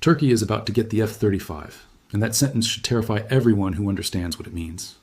Turkey is about to get the F-35, and that sentence should terrify everyone who understands what it means.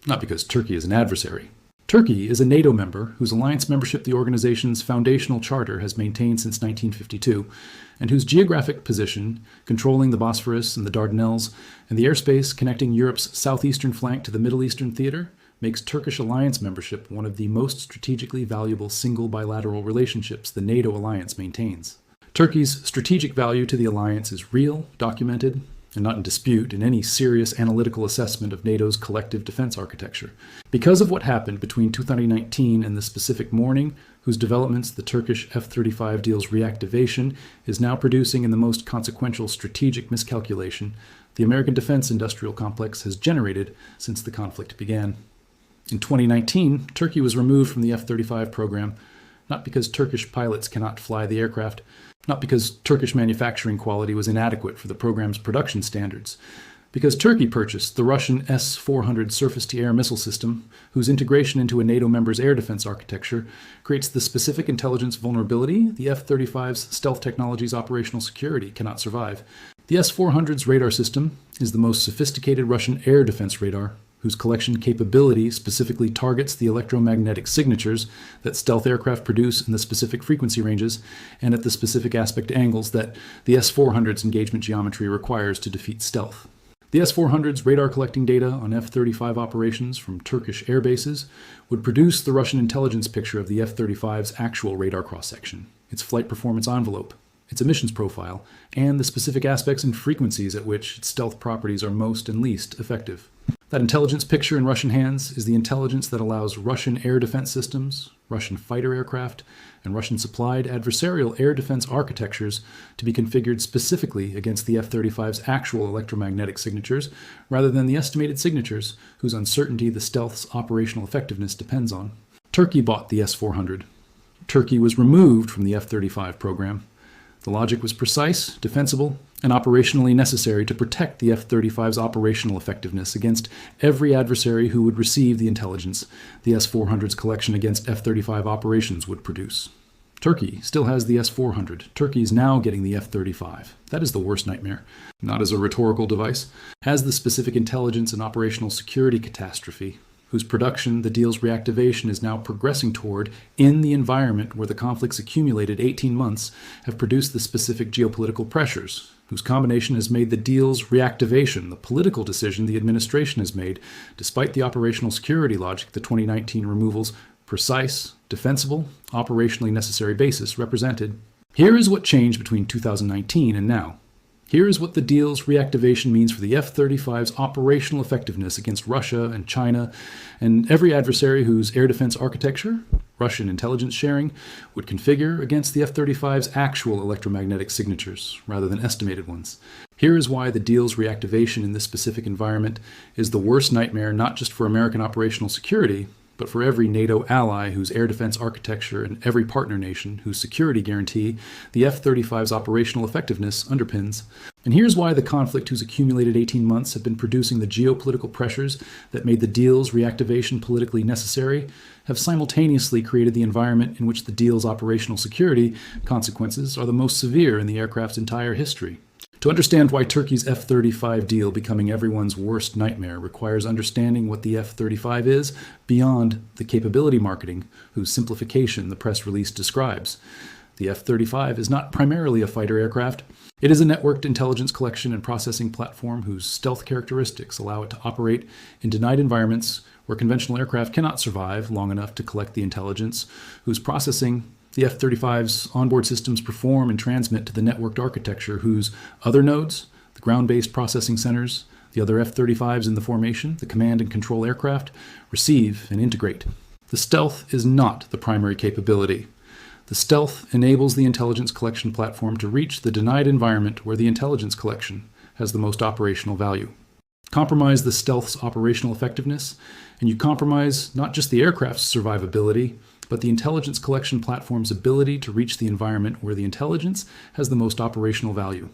Not because Turkey is an adversary. Turkey is a NATO member whose alliance membership the organization's foundational charter has maintained since 1952, and whose geographic position, controlling the Bosphorus and the Dardanelles, and the airspace connecting Europe's southeastern flank to the Middle Eastern theater, makes Turkish alliance membership one of the most strategically valuable single bilateral relationships the NATO alliance maintains. Turkey's strategic value to the alliance is real, documented, and not in dispute in any serious analytical assessment of NATO's collective defense architecture. Because of what happened between 2019 and the specific morning, whose developments the Turkish F-35 deal's reactivation is now producing in the most consequential strategic miscalculation the American defense industrial complex has generated since the conflict began. In 2019, Turkey was removed from the F-35 program, not because Turkish pilots cannot fly the aircraft, not because Turkish manufacturing quality was inadequate for the program's production standards, because Turkey purchased the Russian S-400 surface-to-air missile system, whose integration into a NATO member's air defense architecture creates the specific intelligence vulnerability the F-35's stealth technology's operational security cannot survive. The S-400's radar system is the most sophisticated Russian air defense radar, whose collection capability specifically targets the electromagnetic signatures that stealth aircraft produce in the specific frequency ranges and at the specific aspect angles that the S-400's engagement geometry requires to defeat stealth. The S-400's radar collecting data on F-35 operations from Turkish air bases would produce the Russian intelligence picture of the F-35's actual radar cross-section, its flight performance envelope, its emissions profile, and the specific aspects and frequencies at which its stealth properties are most and least effective. That intelligence picture in Russian hands is the intelligence that allows Russian air defense systems, Russian fighter aircraft, and Russian-supplied adversarial air defense architectures to be configured specifically against the F-35's actual electromagnetic signatures, rather than the estimated signatures whose uncertainty the stealth's operational effectiveness depends on. Turkey bought the S-400. Turkey was removed from the F-35 program. The logic was precise, defensible, and operationally necessary to protect the F-35's operational effectiveness against every adversary who would receive the intelligence the S-400's collection against F-35 operations would produce. Turkey still has the S-400. Turkey is now getting the F-35. That is the worst nightmare. Not as a rhetorical device. Has the specific intelligence and operational security catastrophe, whose production the deal's reactivation is now progressing toward in the environment where the conflict's accumulated 18 months have produced the specific geopolitical pressures, whose combination has made the deal's reactivation the political decision the administration has made, despite the operational security logic the 2019 removal's precise, defensible, operationally necessary basis represented. Here is what changed between 2019 and now. Here is what the deal's reactivation means for the F-35's operational effectiveness against Russia and China and every adversary whose air defense architecture, Russian intelligence sharing, would configure against the F-35's actual electromagnetic signatures rather than estimated ones. Here is why the deal's reactivation in this specific environment is the worst nightmare not just for American operational security, but for every NATO ally whose air defense architecture and every partner nation whose security guarantee the F-35's operational effectiveness underpins. And here's why the conflict whose accumulated 18 months have been producing the geopolitical pressures that made the deal's reactivation politically necessary have simultaneously created the environment in which the deal's operational security consequences are the most severe in the aircraft's entire history. To understand why Turkey's F-35 deal becoming everyone's worst nightmare requires understanding what the F-35 is beyond the capability marketing, whose simplification the press release describes. The F-35 is not primarily a fighter aircraft. It is a networked intelligence collection and processing platform whose stealth characteristics allow it to operate in denied environments where conventional aircraft cannot survive long enough to collect the intelligence, whose processing the F-35's onboard systems perform and transmit to the networked architecture whose other nodes, the ground-based processing centers, the other F-35s in the formation, the command and control aircraft, receive and integrate. The stealth is not the primary capability. The stealth enables the intelligence collection platform to reach the denied environment where the intelligence collection has the most operational value. Compromise the stealth's operational effectiveness, and you compromise not just the aircraft's survivability, but the intelligence collection platform's ability to reach the environment where the intelligence has the most operational value.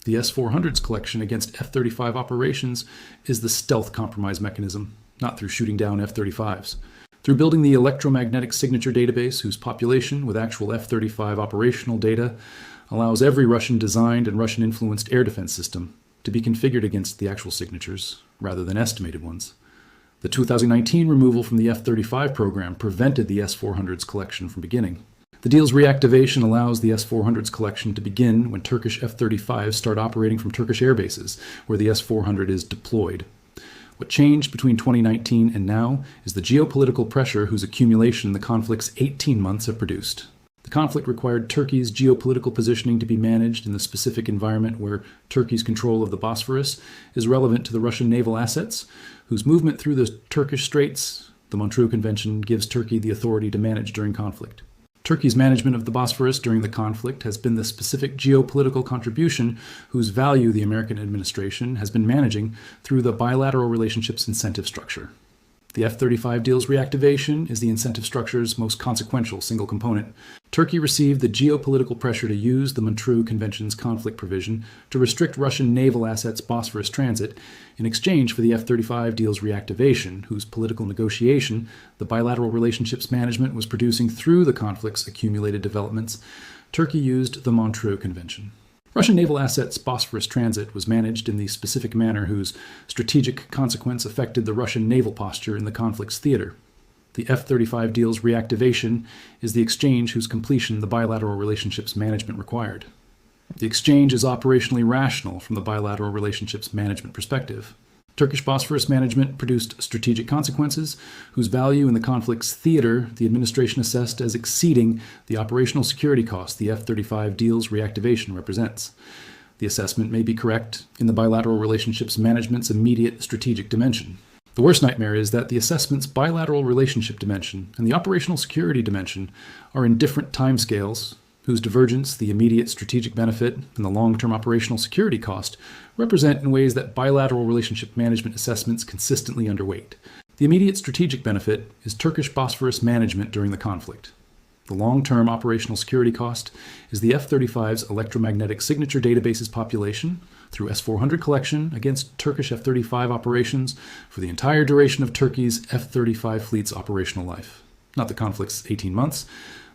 The S-400's collection against F-35 operations is the stealth compromise mechanism, not through shooting down F-35s. Through building the electromagnetic signature database whose population with actual F-35 operational data allows every Russian-designed and Russian-influenced air defense system to be configured against the actual signatures rather than estimated ones. The 2019 removal from the F-35 program prevented the S-400's collection from beginning. The deal's reactivation allows the S-400's collection to begin when Turkish F-35s start operating from Turkish air bases, where the S-400 is deployed. What changed between 2019 and now is the geopolitical pressure whose accumulation the conflict's 18 months have produced. The conflict required Turkey's geopolitical positioning to be managed in the specific environment where Turkey's control of the Bosphorus is relevant to the Russian naval assets, whose movement through the Turkish Straits, the Montreux Convention, gives Turkey the authority to manage during conflict. Turkey's management of the Bosphorus during the conflict has been the specific geopolitical contribution whose value the American administration has been managing through the bilateral relationships incentive structure. The F-35 deal's reactivation is the incentive structure's most consequential single component. Turkey received the geopolitical pressure to use the Montreux Convention's conflict provision to restrict Russian naval assets' Bosphorus transit in exchange for the F-35 deal's reactivation, whose political negotiation the bilateral relationships management was producing through the conflict's accumulated developments. Turkey used the Montreux Convention. Russian naval assets' Bosphorus transit was managed in the specific manner whose strategic consequence affected the Russian naval posture in the conflict's theater. The F-35 deal's reactivation is the exchange whose completion the bilateral relationships management required. The exchange is operationally rational from the bilateral relationships management perspective. Turkish Bosphorus management produced strategic consequences whose value in the conflict's theater the administration assessed as exceeding the operational security cost the F-35 deal's reactivation represents. The assessment may be correct in the bilateral relationships management's immediate strategic dimension. The worst nightmare is that the assessment's bilateral relationship dimension and the operational security dimension are in different timescales, whose divergence, the immediate strategic benefit, and the long-term operational security cost represent in ways that bilateral relationship management assessments consistently underweight. The immediate strategic benefit is Turkish Bosphorus management during the conflict. The long-term operational security cost is the F-35's electromagnetic signature databases population through S-400 collection against Turkish F-35 operations for the entire duration of Turkey's F-35 fleet's operational life. Not the conflict's 18 months,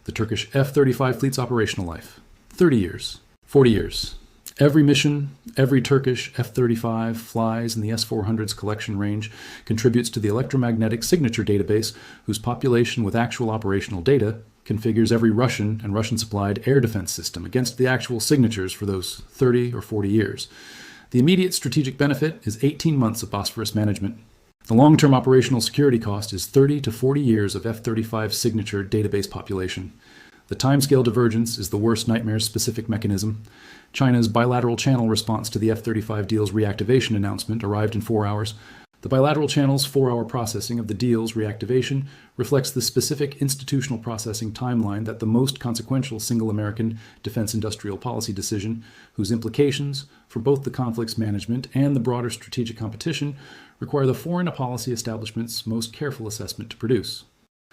the Turkish F-35 fleet's operational life. 30 years. 40 years. Every mission, every Turkish F-35 flies in the S-400's collection range contributes to the electromagnetic signature database whose population with actual operational data configures every Russian and Russian-supplied air defense system against the actual signatures for those 30 or 40 years. The immediate strategic benefit is 18 months of Bosphorus management. The long-term operational security cost is 30 to 40 years of F-35 signature database population. The timescale divergence is the worst nightmare's specific mechanism. China's bilateral channel response to the F-35 deal's reactivation announcement arrived in 4 hours. The bilateral channel's 4-hour processing of the deal's reactivation reflects the specific institutional processing timeline that the most consequential single American defense industrial policy decision, whose implications for both the conflict's management and the broader strategic competition require the foreign policy establishment's most careful assessment to produce.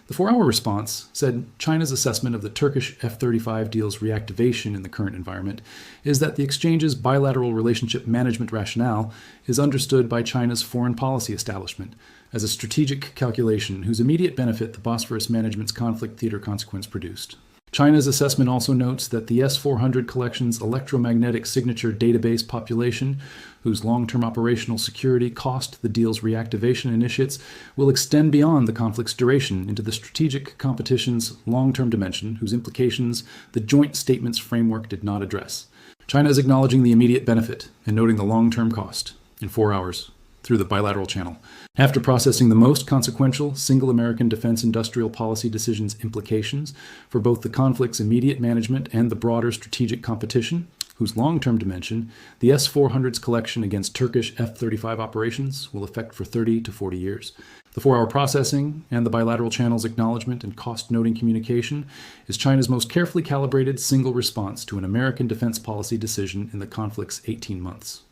The 4-hour response said China's assessment of the Turkish F-35 deal's reactivation in the current environment is that the exchange's bilateral relationship management rationale is understood by China's foreign policy establishment as a strategic calculation whose immediate benefit the Bosphorus management's conflict theater consequence produced. China's assessment also notes that the S-400 collection's electromagnetic signature database population, whose long-term operational security cost the deal's reactivation initiates, will extend beyond the conflict's duration into the strategic competition's long-term dimension, whose implications the joint statements framework did not address. China is acknowledging the immediate benefit and noting the long-term cost in 4 hours through the bilateral channel. After processing the most consequential single American defense industrial policy decision's implications for both the conflict's immediate management and the broader strategic competition, whose long-term dimension the S-400's collection against Turkish F-35 operations will affect for 30 to 40 years. The 4-hour processing and the bilateral channel's acknowledgement and cost-noting communication is China's most carefully calibrated single response to an American defense policy decision in the conflict's 18 months.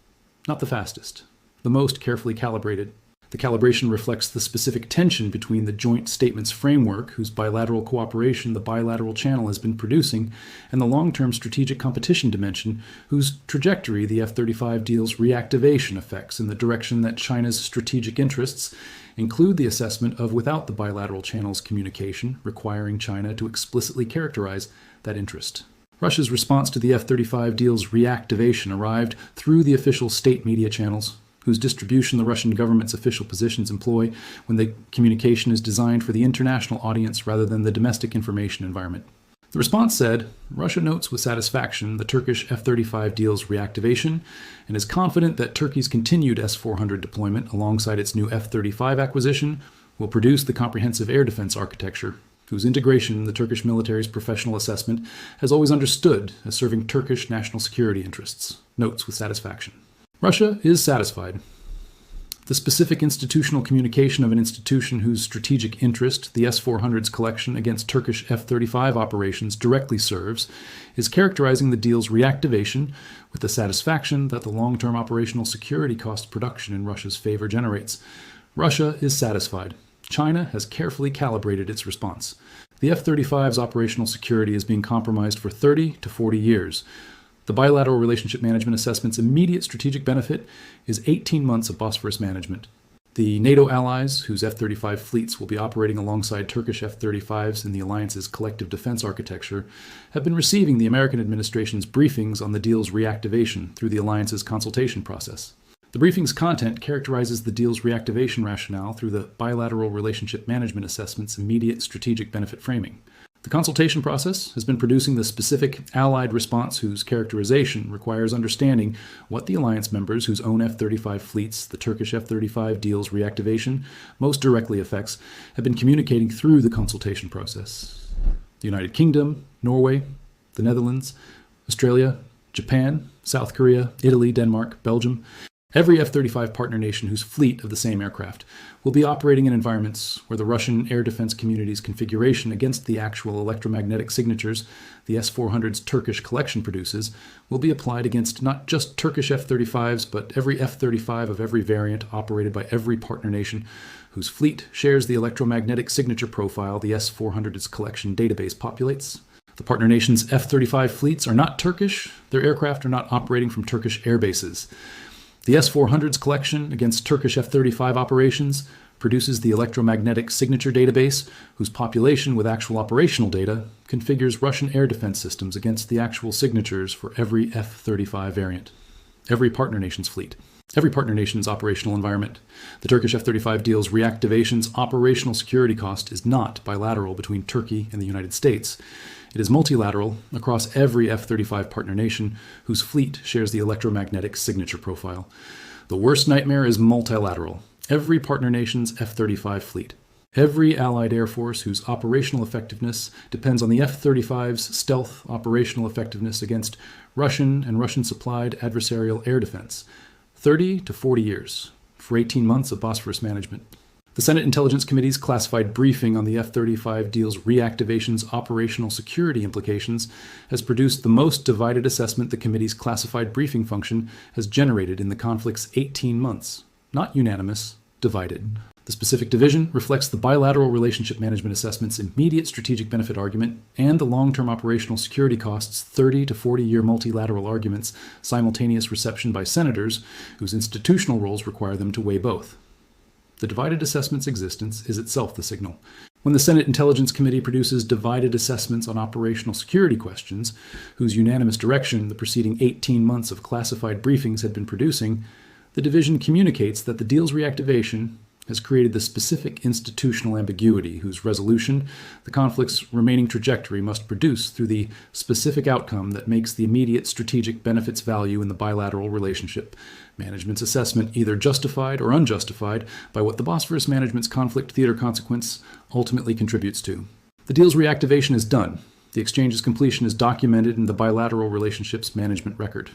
Not the fastest, the most carefully calibrated. The calibration reflects the specific tension between the joint statements framework, whose bilateral cooperation the bilateral channel has been producing, and the long-term strategic competition dimension, whose trajectory the F-35 deal's reactivation affects in the direction that China's strategic interests include the assessment of without the bilateral channel's communication, requiring China to explicitly characterize that interest. Russia's response to the F-35 deal's reactivation arrived through the official state media channels, whose distribution the Russian government's official positions employ when the communication is designed for the international audience rather than the domestic information environment. The response said, Russia notes with satisfaction the Turkish F-35 deal's reactivation and is confident that Turkey's continued S-400 deployment alongside its new F-35 acquisition will produce the comprehensive air defense architecture, whose integration the Turkish military's professional assessment has always understood as serving Turkish national security interests. Notes with satisfaction. Russia is satisfied. The specific institutional communication of an institution whose strategic interest the S-400's collection against Turkish F-35 operations directly serves is characterizing the deal's reactivation with the satisfaction that the long-term operational security cost production in Russia's favor generates. Russia is satisfied. China has carefully calibrated its response. The F-35's operational security is being compromised for 30 to 40 years. The bilateral relationship management assessment's immediate strategic benefit is 18 months of Bosphorus management. The NATO allies, whose F-35 fleets will be operating alongside Turkish F-35s in the alliance's collective defense architecture, have been receiving the American administration's briefings on the deal's reactivation through the alliance's consultation process. The briefing's content characterizes the deal's reactivation rationale through the bilateral relationship management assessment's immediate strategic benefit framing. The consultation process has been producing the specific Allied response whose characterization requires understanding what the alliance members whose own F-35 fleets the Turkish F-35 deal's reactivation most directly affects have been communicating through the consultation process. The United Kingdom, Norway, the Netherlands, Australia, Japan, South Korea, Italy, Denmark, Belgium. Every F-35 partner nation whose fleet of the same aircraft will be operating in environments where the Russian air defense community's configuration against the actual electromagnetic signatures the S-400's Turkish collection produces will be applied against not just Turkish F-35s, but every F-35 of every variant operated by every partner nation whose fleet shares the electromagnetic signature profile the S-400's collection database populates. The partner nation's F-35 fleets are not Turkish. Their aircraft are not operating from Turkish air bases. The S-400's collection against Turkish F-35 operations produces the electromagnetic signature database, whose population with actual operational data configures Russian air defense systems against the actual signatures for every F-35 variant, every partner nation's fleet, every partner nation's operational environment. The Turkish F-35 deal's reactivation's operational security cost is not bilateral between Turkey and the United States. It is multilateral across every F-35 partner nation whose fleet shares the electromagnetic signature profile. The worst nightmare is multilateral. Every partner nation's F-35 fleet. Every Allied Air Force whose operational effectiveness depends on the F-35's stealth operational effectiveness against Russian and Russian-supplied adversarial air defense. 30 to 40 years for 18 months of Bosphorus management. The Senate Intelligence Committee's classified briefing on the F-35 deal's reactivation's operational security implications has produced the most divided assessment the committee's classified briefing function has generated in the conflict's 18 months. Not unanimous, divided. The specific division reflects the bilateral relationship management assessment's immediate strategic benefit argument and the long-term operational security costs 30 to 40-year multilateral argument's simultaneous reception by senators whose institutional roles require them to weigh both. The divided assessment's existence is itself the signal. When the Senate Intelligence Committee produces divided assessments on operational security questions, whose unanimous direction the preceding 18 months of classified briefings had been producing, the division communicates that the deal's reactivation has created the specific institutional ambiguity whose resolution the conflict's remaining trajectory must produce through the specific outcome that makes the immediate strategic benefits value in the bilateral relationship management's assessment either justified or unjustified by what the Bosphorus management's conflict theater consequence ultimately contributes to. The deal's reactivation is done. The exchange's completion is documented in the bilateral relationship's management record.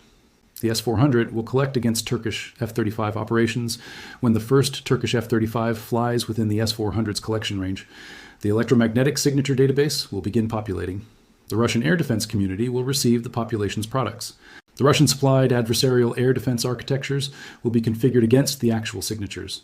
The S-400 will collect against Turkish F-35 operations when the first Turkish F-35 flies within the S-400's collection range. The electromagnetic signature database will begin populating. The Russian air defense community will receive the population's products. The Russian-supplied adversarial air defense architectures will be configured against the actual signatures.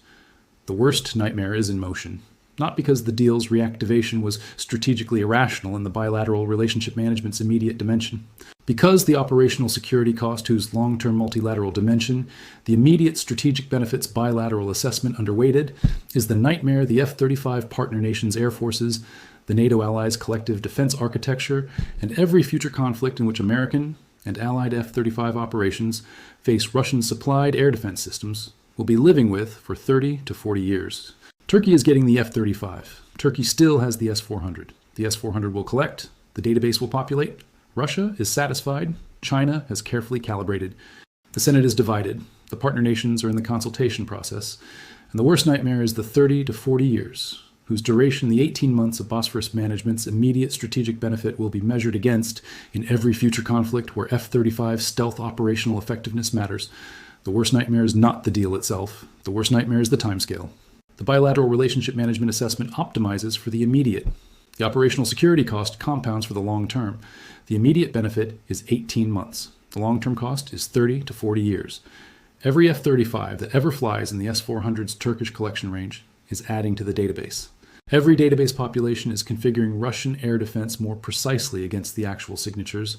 The worst nightmare is in motion. not because the deal's reactivation was strategically irrational in the bilateral relationship management's immediate dimension. Because the operational security cost whose long-term multilateral dimension, the immediate strategic benefits bilateral assessment underweighted, is the nightmare the F-35 partner nations' air forces, the NATO allies' collective defense architecture, and every future conflict in which American and allied F-35 operations face Russian-supplied air defense systems will be living with for 30 to 40 years. Turkey is getting the F-35. Turkey still has the S-400. The S-400 will collect, the database will populate. Russia is satisfied, China has carefully calibrated. The Senate is divided, the partner nations are in the consultation process, and the worst nightmare is the 30 to 40 years, whose duration the 18 months of Bosphorus management's immediate strategic benefit will be measured against in every future conflict where F-35 stealth operational effectiveness matters. The worst nightmare is not the deal itself. The worst nightmare is the timescale. The bilateral relationship management assessment optimizes for the immediate. The operational security cost compounds for the long term. The immediate benefit is 18 months. The long-term cost is 30 to 40 years. Every F-35 that ever flies in the S-400's Turkish collection range is adding to the database. Every database population is configuring Russian air defense more precisely against the actual signatures.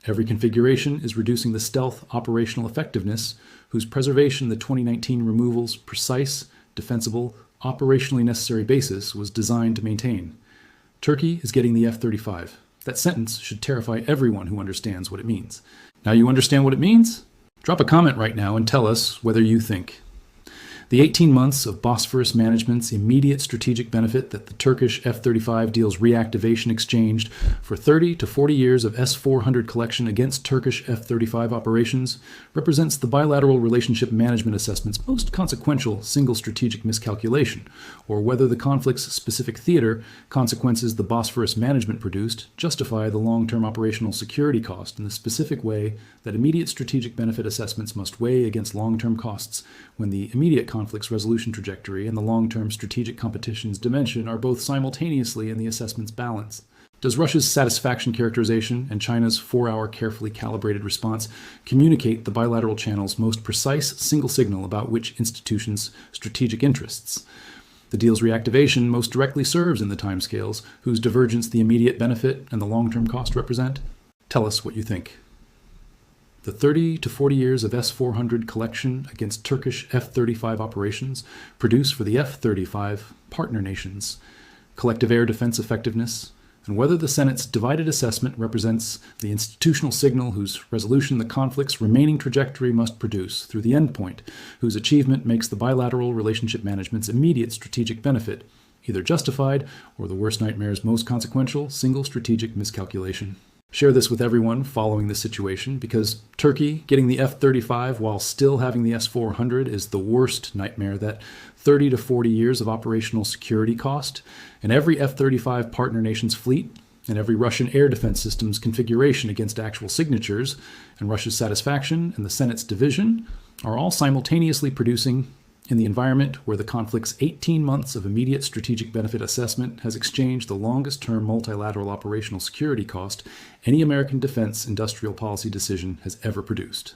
Every configuration is reducing the stealth operational effectiveness, whose preservation the 2019 removal's precise, defensible, operationally necessary basis was designed to maintain. Turkey is getting the F-35. That sentence should terrify everyone who understands what it means. Now you understand what it means? Drop a comment right now and tell us whether you think. The 18 months of Bosphorus management's immediate strategic benefit that the Turkish F-35 deal's reactivation exchanged for 30 to 40 years of S-400 collection against Turkish F-35 operations represents the bilateral relationship management assessment's most consequential single strategic miscalculation, or whether the conflict's specific theater consequences the Bosphorus management produced justify the long-term operational security cost in the specific way that immediate strategic benefit assessments must weigh against long-term costs when the immediate conflict's resolution trajectory and the long-term strategic competition's dimension are both simultaneously in the assessment's balance. Does Russia's satisfaction characterization and China's 4-hour carefully calibrated response communicate the bilateral channel's most precise single signal about which institution's strategic interests? The deal's reactivation most directly serves in the timescales whose divergence the immediate benefit and the long-term cost represent? Tell us what you think. The 30 to 40 years of S-400 collection against Turkish F-35 operations produce for the F-35 partner nations collective air defense effectiveness, and whether the Senate's divided assessment represents the institutional signal whose resolution the conflict's remaining trajectory must produce through the endpoint, whose achievement makes the bilateral relationship management's immediate strategic benefit either justified or the worst nightmare's most consequential single strategic miscalculation. Share this with everyone following this situation, because Turkey getting the F-35 while still having the S-400 is the worst nightmare that 30 to 40 years of operational security cost, and every F-35 partner nation's fleet, and every Russian air defense system's configuration against actual signatures, and Russia's satisfaction and the Senate's division are all simultaneously producing in the environment where the conflict's 18 months of immediate strategic benefit assessment has exchanged the longest-term multilateral operational security cost any American defense industrial policy decision has ever produced.